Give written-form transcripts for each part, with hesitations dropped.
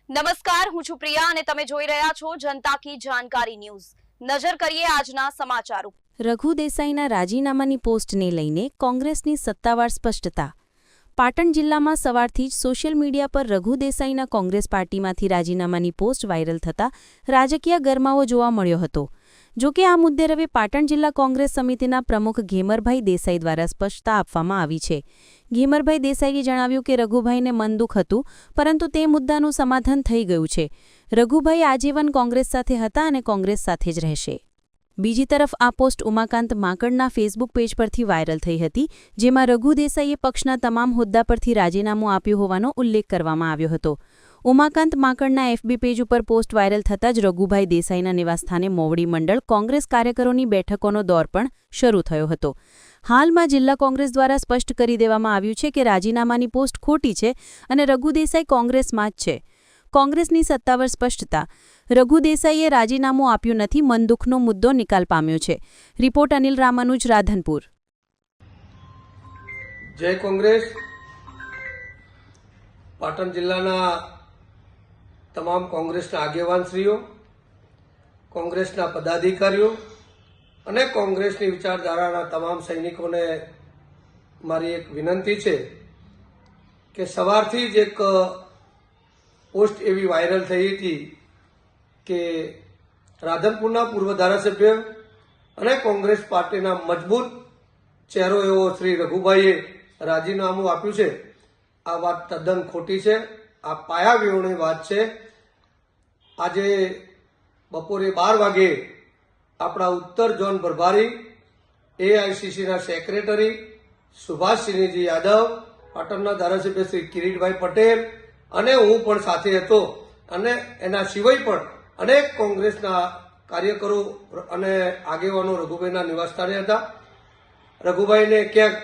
નમસ્કાર, હું છું પ્રિયા અને તમે જોઈ રહ્યા છો જનતા કી જાણકારી ન્યૂઝ। નજર કરીએ આજના સમાચારો। રઘુ દેસાઈના રાજીનામાની પોસ્ટને લઈને કોંગ્રેસની સત્તાવાર સ્પષ્ટતા। પાટણ જિલ્લામાં સવારથી જ સોશિયલ મીડિયા પર રઘુ દેસાઈના કોંગ્રેસ પાર્ટીમાંથી રાજીનામાની પોસ્ટ વાયરલ થતાં રાજકીય ગરમાવો જોવા મળ્યો હતો। જોકે આ મુદ્દે હવે પાટણ જિલ્લા કોંગ્રેસ સમિતિના પ્રમુખ ઘેમરભાઈ દેસાઈ દ્વારા સ્પષ્ટતા આપવામાં આવી છે। ઘેમરભાઈ દેસાઈએ જણાવ્યું કે રઘુભાઈને મન દુઃખ હતું, પરંતુ તે મુદ્દાનું સમાધાન થઈ ગયું છે। રઘુભાઈ આજીવન કોંગ્રેસ સાથે હતા અને કોંગ્રેસ સાથે જ રહેશે। બીજી તરફ આ પોસ્ટ ઉમાકાંત માંકડના ફેસબુક પેજ પરથી વાયરલ થઈ હતી, જેમાં રઘુ દેસાઈએ પક્ષના તમામ હોદ્દા પરથી રાજીનામું આપ્યું હોવાનો ઉલ્લેખ કરવામાં આવ્યો હતો। ઉમાકાંત માંકડના એફબી પેજ ઉપર પોસ્ટ વાયરલ થતાં જ રઘુભાઈ દેસાઈના નિવાસસ્થાને મોવડી મંડળ કોંગ્રેસ કાર્યકરોની બેઠકોનો દોર પણ શરૂ થયો હતો। હાલમાં જિલ્લા કોંગ્રેસ દ્વારા સ્પષ્ટ કરી દેવામાં આવ્યું છે કે રાજીનામાની પોસ્ટ ખોટી છે અને રઘુ દેસાઈ કોંગ્રેસમાં જ છે। કોંગ્રેસની સત્તાવાર સ્પષ્ટતા। રઘુ દેસાઈએ રાજીનામું આપ્યું નથી, મનદુખનો મુદ્દો નિકાલ પામ્યો છે। રિપોર્ટ અનિલ રામાનુજ, રાધનપુર। જય કોંગ્રેસ। પાટણ જિલ્લાના તમામ કોંગ્રેસના આગેવાનશ્રીઓ, કોંગ્રેસના પદાધિકારીઓ અને કોંગ્રેસની વિચારધારાના તમામ સૈનિકોને મારી એક વિનંતી છે કે સવારથી જ એક પોસ્ટ એવી વાયરલ થઈ હતી કે રાધનપુરના પૂર્વ ધારાસભ્ય અને કોંગ્રેસ પાર્ટીના મજબૂત ચહેરો એવો શ્રી રઘુભાઈએ રાજીનામું આપ્યું છે। આ વાત તદ્દન ખોટી છે, આ પાયા વિહોણી વાત છે। આજે બપોરે 12 વાગે આપણા ઉત્તર ઝોન પ્રભારી, એઆઈસીસીના સેક્રેટરી સુભાષસિંહજી યાદવ, પાટણના ધારાસભ્ય શ્રી કિરીટભાઈ પટેલ અને હું પણ સાથે હતો અને એના સિવાય પણ અનેક કોંગ્રેસના કાર્યકરો અને આગેવાનો રઘુભાઈના નિવાસસ્થાને હતા। રઘુભાઈને ક્યાંક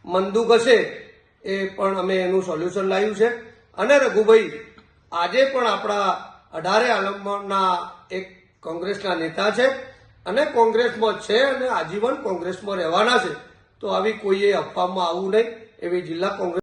મનદુખ હશે, એ પણ અમે એનું સોલ્યુશન લાવ્યું છે અને રઘુભાઈ આજે પણ આપણા 18 આલમના એક કોંગ્રેસના નેતા છે અને કોંગ્રેસમાં છે અને આજીવન કોંગ્રેસમાં રહેવાના છે। તો આવી કોઈએ અફવામાં આવવું નહીં, એવી જિલ્લા કોંગ્રેસ